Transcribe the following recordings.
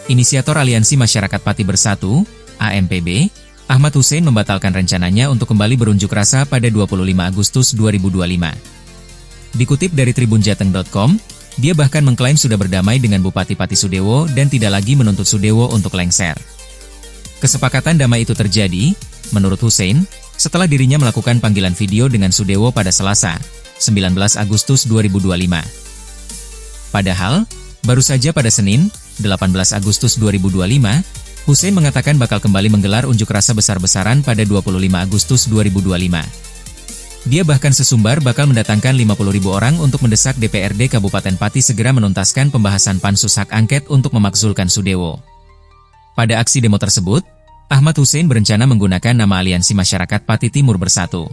Inisiator Aliansi Masyarakat Pati Bersatu, AMPB, Ahmad Hussein membatalkan rencananya untuk kembali berunjuk rasa pada 25 Agustus 2025. Dikutip dari tribunjateng.com, dia bahkan mengklaim sudah berdamai dengan Bupati Pati Sudewo dan tidak lagi menuntut Sudewo untuk lengser. Kesepakatan damai itu terjadi, menurut Hussein, setelah dirinya melakukan panggilan video dengan Sudewo pada Selasa, 19 Agustus 2025. Padahal, baru saja pada Senin, 18 Agustus 2025, Hussein mengatakan bakal kembali menggelar unjuk rasa besar-besaran pada 25 Agustus 2025. Dia bahkan sesumbar bakal mendatangkan 50.000 orang untuk mendesak DPRD Kabupaten Pati segera menuntaskan pembahasan pansus hak angket untuk memakzulkan Sudewo. Pada aksi demo tersebut, Ahmad Hussein berencana menggunakan nama Aliansi Masyarakat Pati Timur Bersatu.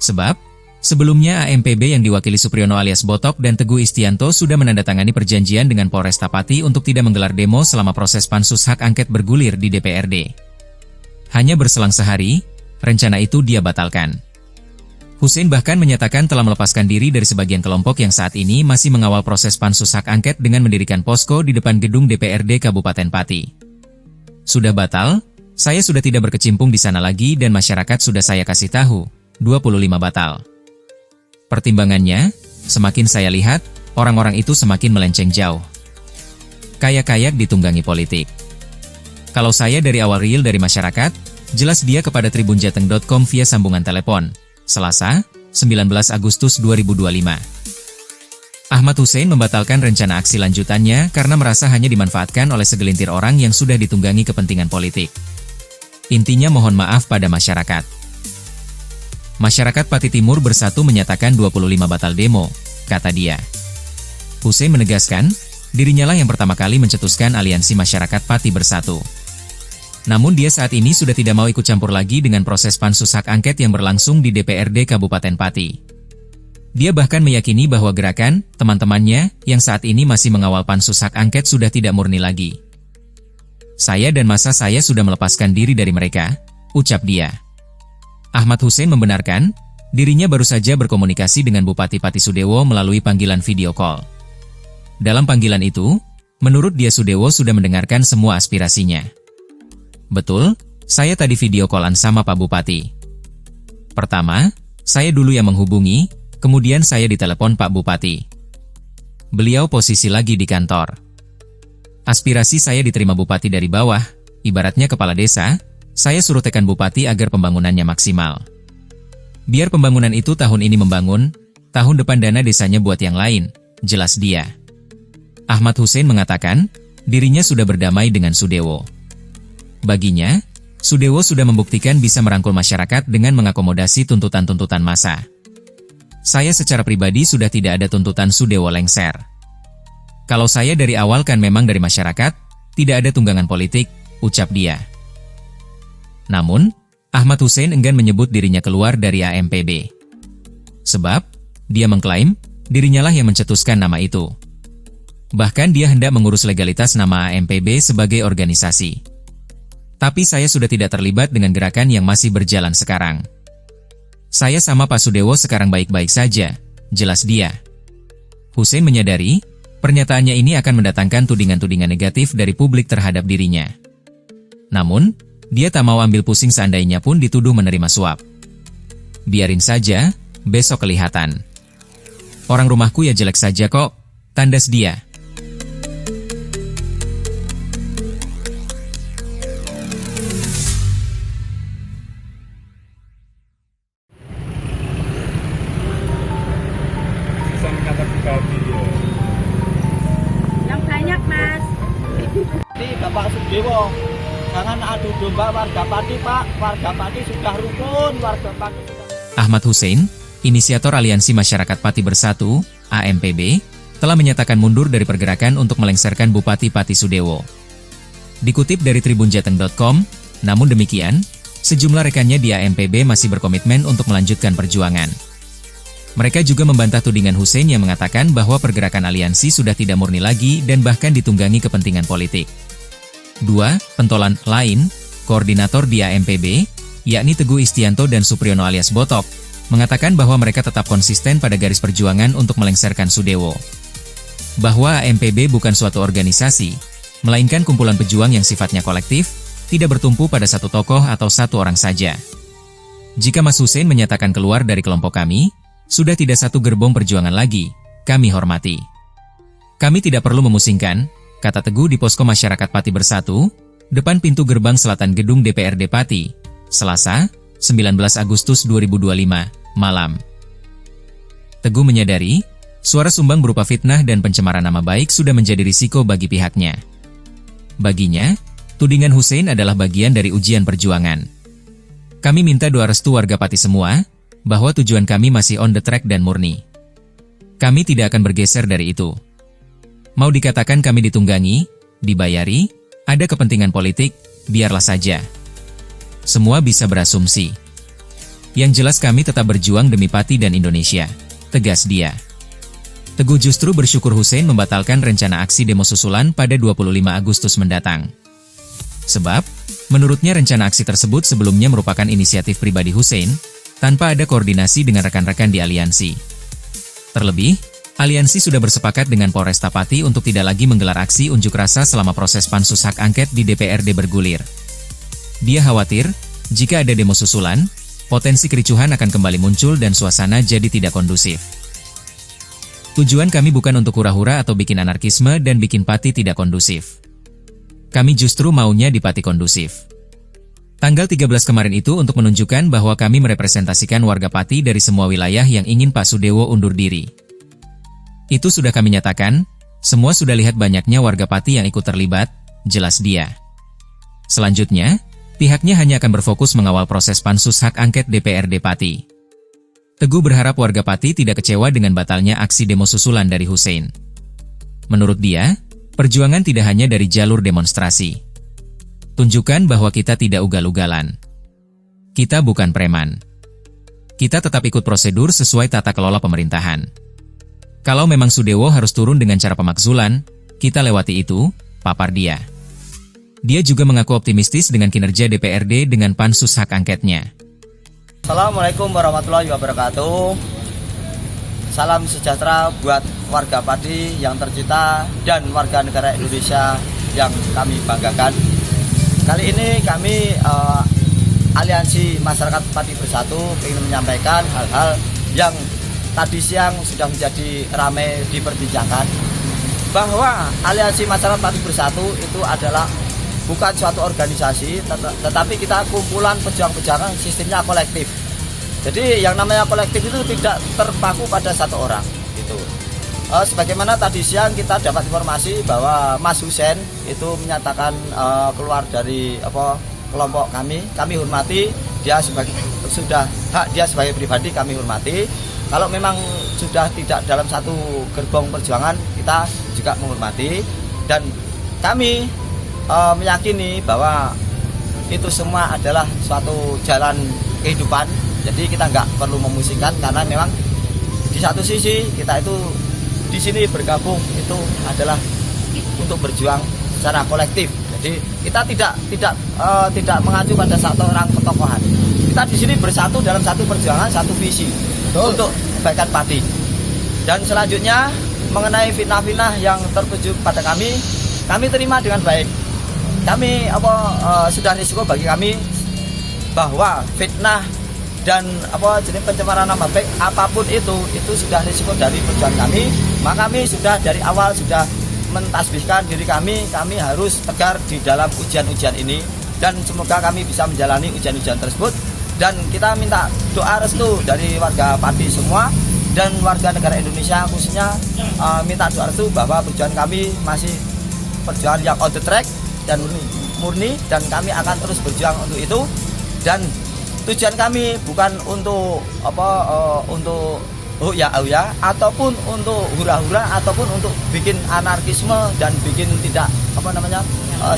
Sebab, sebelumnya AMPB yang diwakili Supriyono alias Botok dan Teguh Istianto sudah menandatangani perjanjian dengan Polresta Pati untuk tidak menggelar demo selama proses pansus hak angket bergulir di DPRD. Hanya berselang sehari, rencana itu dia batalkan. Hussein bahkan menyatakan telah melepaskan diri dari sebagian kelompok yang saat ini masih mengawal proses pansus hak angket dengan mendirikan posko di depan gedung DPRD Kabupaten Pati. Sudah batal, saya sudah tidak berkecimpung di sana lagi dan masyarakat sudah saya kasih tahu, 25 batal. Pertimbangannya, semakin saya lihat, orang-orang itu semakin melenceng jauh. Kayak-kayak ditunggangi politik. Kalau saya dari awal real dari masyarakat, jelas dia kepada tribunjateng.com via sambungan telepon, Selasa, 19 Agustus 2025. Ahmad Hussein membatalkan rencana aksi lanjutannya karena merasa hanya dimanfaatkan oleh segelintir orang yang sudah ditunggangi kepentingan politik. Intinya mohon maaf pada masyarakat. Masyarakat Pati Timur Bersatu menyatakan 25 batal demo, kata dia. Hussein menegaskan, dirinya lah yang pertama kali mencetuskan Aliansi Masyarakat Pati Bersatu. Namun dia saat ini sudah tidak mau ikut campur lagi dengan proses pansus hak angket yang berlangsung di DPRD Kabupaten Pati. Dia bahkan meyakini bahwa gerakan, teman-temannya, yang saat ini masih mengawal pansus hak angket sudah tidak murni lagi. Saya dan masa saya sudah melepaskan diri dari mereka, ucap dia. Ahmad Hussein membenarkan, dirinya baru saja berkomunikasi dengan Bupati Pati Sudewo melalui panggilan video call. Dalam panggilan itu, menurut dia Sudewo sudah mendengarkan semua aspirasinya. Betul, saya tadi video callan sama Pak Bupati. Pertama, saya dulu yang menghubungi, kemudian saya ditelepon Pak Bupati. Beliau posisi lagi di kantor. Aspirasi saya diterima Bupati dari bawah, ibaratnya kepala desa, saya suruh tekan Bupati agar pembangunannya maksimal. Biar pembangunan itu tahun ini membangun, tahun depan dana desanya buat yang lain, jelas dia. Ahmad Hussein mengatakan, dirinya sudah berdamai dengan Sudewo. Baginya, Sudewo sudah membuktikan bisa merangkul masyarakat dengan mengakomodasi tuntutan-tuntutan massa. Saya secara pribadi sudah tidak ada tuntutan Sudewo lengser. Kalau saya dari awal kan memang dari masyarakat, tidak ada tunggangan politik, ucap dia. Namun, Ahmad Hussein enggan menyebut dirinya keluar dari AMPB. Sebab, dia mengklaim, dirinya lah yang mencetuskan nama itu. Bahkan dia hendak mengurus legalitas nama AMPB sebagai organisasi. Tapi saya sudah tidak terlibat dengan gerakan yang masih berjalan sekarang. Saya sama Pak Sudewo sekarang baik-baik saja, jelas dia. Hussein menyadari, pernyataannya ini akan mendatangkan tudingan-tudingan negatif dari publik terhadap dirinya. Namun, dia tak mau ambil pusing seandainya pun dituduh menerima suap. Biarin saja, besok kelihatan. Orang rumahku ya jelek saja kok, tandas dia. Yang banyak, Mas. Ini Bapak Sudewo, jangan adu domba warga Pati, Pak. Warga Pati sudah rukun, warga Pati sudah... Ahmad Hussein, inisiator Aliansi Masyarakat Pati Bersatu, AMPB, telah menyatakan mundur dari pergerakan untuk melengsarkan Bupati Pati Sudewo. Dikutip dari tribunjateng.com, namun demikian, sejumlah rekannya di AMPB masih berkomitmen untuk melanjutkan perjuangan. Mereka juga membantah tudingan Hussein yang mengatakan bahwa pergerakan aliansi sudah tidak murni lagi dan bahkan ditunggangi kepentingan politik. Dua pentolan lain, koordinator di AMPB, yakni Teguh Istianto dan Supriyono alias Botok, mengatakan bahwa mereka tetap konsisten pada garis perjuangan untuk melengsarkan Sudewo. Bahwa AMPB bukan suatu organisasi, melainkan kumpulan pejuang yang sifatnya kolektif, tidak bertumpu pada satu tokoh atau satu orang saja. Jika Mas Hussein menyatakan keluar dari kelompok kami, sudah tidak satu gerbong perjuangan lagi, kami hormati. Kami tidak perlu memusingkan, kata Teguh di posko masyarakat Pati Bersatu, depan pintu gerbang selatan gedung DPRD Pati, Selasa, 19 Agustus 2025, malam. Teguh menyadari, suara sumbang berupa fitnah dan pencemaran nama baik sudah menjadi risiko bagi pihaknya. Baginya, tudingan Hussein adalah bagian dari ujian perjuangan. Kami minta doa restu warga Pati semua, bahwa tujuan kami masih on the track dan murni. Kami tidak akan bergeser dari itu. Mau dikatakan kami ditunggangi, dibayari, ada kepentingan politik, biarlah saja. Semua bisa berasumsi. Yang jelas kami tetap berjuang demi Pati dan Indonesia, tegas dia. Teguh justru bersyukur Hussein membatalkan rencana aksi demo susulan pada 25 Agustus mendatang. Sebab, menurutnya rencana aksi tersebut sebelumnya merupakan inisiatif pribadi Hussein, tanpa ada koordinasi dengan rekan-rekan di aliansi. Terlebih, aliansi sudah bersepakat dengan Polresta Pati untuk tidak lagi menggelar aksi unjuk rasa selama proses pansus hak angket di DPRD bergulir. Dia khawatir, jika ada demo susulan, potensi kericuhan akan kembali muncul dan suasana jadi tidak kondusif. Tujuan kami bukan untuk hura-hura atau bikin anarkisme dan bikin Pati tidak kondusif. Kami justru maunya di Pati kondusif. Tanggal 13 kemarin itu untuk menunjukkan bahwa kami merepresentasikan warga Pati dari semua wilayah yang ingin Pak Sudewo undur diri. Itu sudah kami nyatakan, semua sudah lihat banyaknya warga Pati yang ikut terlibat, jelas dia. Selanjutnya, pihaknya hanya akan berfokus mengawal proses pansus hak angket DPRD Pati. Teguh berharap warga Pati tidak kecewa dengan batalnya aksi demo susulan dari Hussein. Menurut dia, perjuangan tidak hanya dari jalur demonstrasi. Tunjukkan bahwa kita tidak ugal-ugalan. Kita bukan preman. Kita tetap ikut prosedur sesuai tata kelola pemerintahan. Kalau memang Sudewo harus turun dengan cara pemakzulan, kita lewati itu, papar dia. Dia juga mengaku optimistis dengan kinerja DPRD dengan pansus hak angketnya. Assalamualaikum warahmatullahi wabarakatuh. Salam sejahtera buat warga Pati yang tercinta dan warga negara Indonesia yang kami banggakan. Kali ini kami Aliansi Masyarakat Pati Bersatu ingin menyampaikan hal-hal yang tadi siang sudah menjadi ramai diperbincangkan, bahwa Aliansi Masyarakat Pati Bersatu itu adalah bukan suatu organisasi, tetapi kita kumpulan pejuang-pejuang sistemnya kolektif. Jadi yang namanya kolektif itu tidak terpaku pada satu orang. Gitu. Sebagaimana tadi siang kita dapat informasi bahwa Mas Hussein itu menyatakan keluar dari kelompok kami hormati dia sudah hak dia sebagai pribadi, kami hormati. Kalau memang sudah tidak dalam satu gerbong perjuangan, kita juga menghormati, dan kami meyakini bahwa itu semua adalah suatu jalan kehidupan. Jadi kita nggak perlu memusingkan, karena memang di satu sisi kita itu di sini bergabung itu adalah untuk berjuang secara kolektif. Jadi kita tidak mengacu pada satu orang ketokohan. Kita di sini bersatu dalam satu perjuangan, satu visi untuk kebaikan Pati. Dan selanjutnya mengenai fitnah-fitnah yang tertuju pada kami terima dengan baik. Kami sudah risiko bagi kami bahwa fitnah dan jenis pencemaran nama baik apapun itu sudah risiko dari perjuangan kami. Maka kami sudah dari awal sudah mentasbihkan diri kami harus tegar di dalam ujian-ujian ini, dan semoga kami bisa menjalani ujian-ujian tersebut. Dan kita minta doa restu dari warga Pati semua dan warga negara Indonesia khususnya, minta doa restu bahwa perjuangan kami masih perjuangan yang on the track dan murni, dan kami akan terus berjuang untuk itu. Dan tujuan kami bukan untuk untuk ataupun untuk hura-hura ataupun untuk bikin anarkisme dan bikin tidak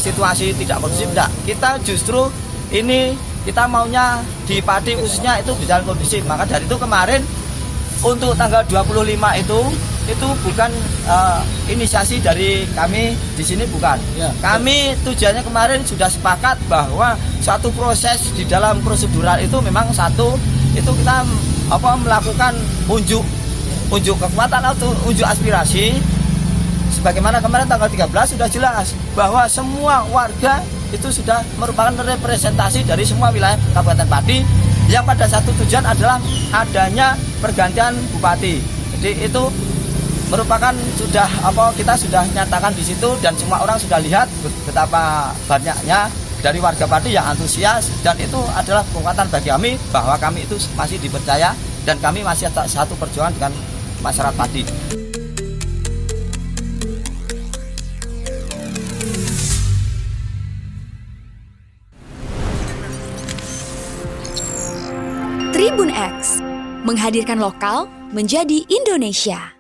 situasi tidak kondusif. Tidak. Kita justru ini kita maunya di Pati khususnya itu berjalan kondusif. Maka dari itu kemarin untuk tanggal 25 itu bukan inisiasi dari kami di sini, bukan. Ya. Kami tujuannya kemarin sudah sepakat bahwa suatu proses di dalam prosedural itu memang itu kita melakukan unjuk kekuatan atau unjuk aspirasi sebagaimana kemarin tanggal 13 sudah jelas bahwa semua warga itu sudah merupakan representasi dari semua wilayah Kabupaten Pati yang pada satu tujuan adalah adanya pergantian bupati. Jadi itu merupakan kita sudah nyatakan di situ dan semua orang sudah lihat betapa banyaknya dari warga Pati yang antusias, dan itu adalah kekuatan bagi kami bahwa kami itu masih dipercaya dan kami masih satu perjuangan dengan masyarakat Pati. Tribun X menghadirkan lokal menjadi Indonesia.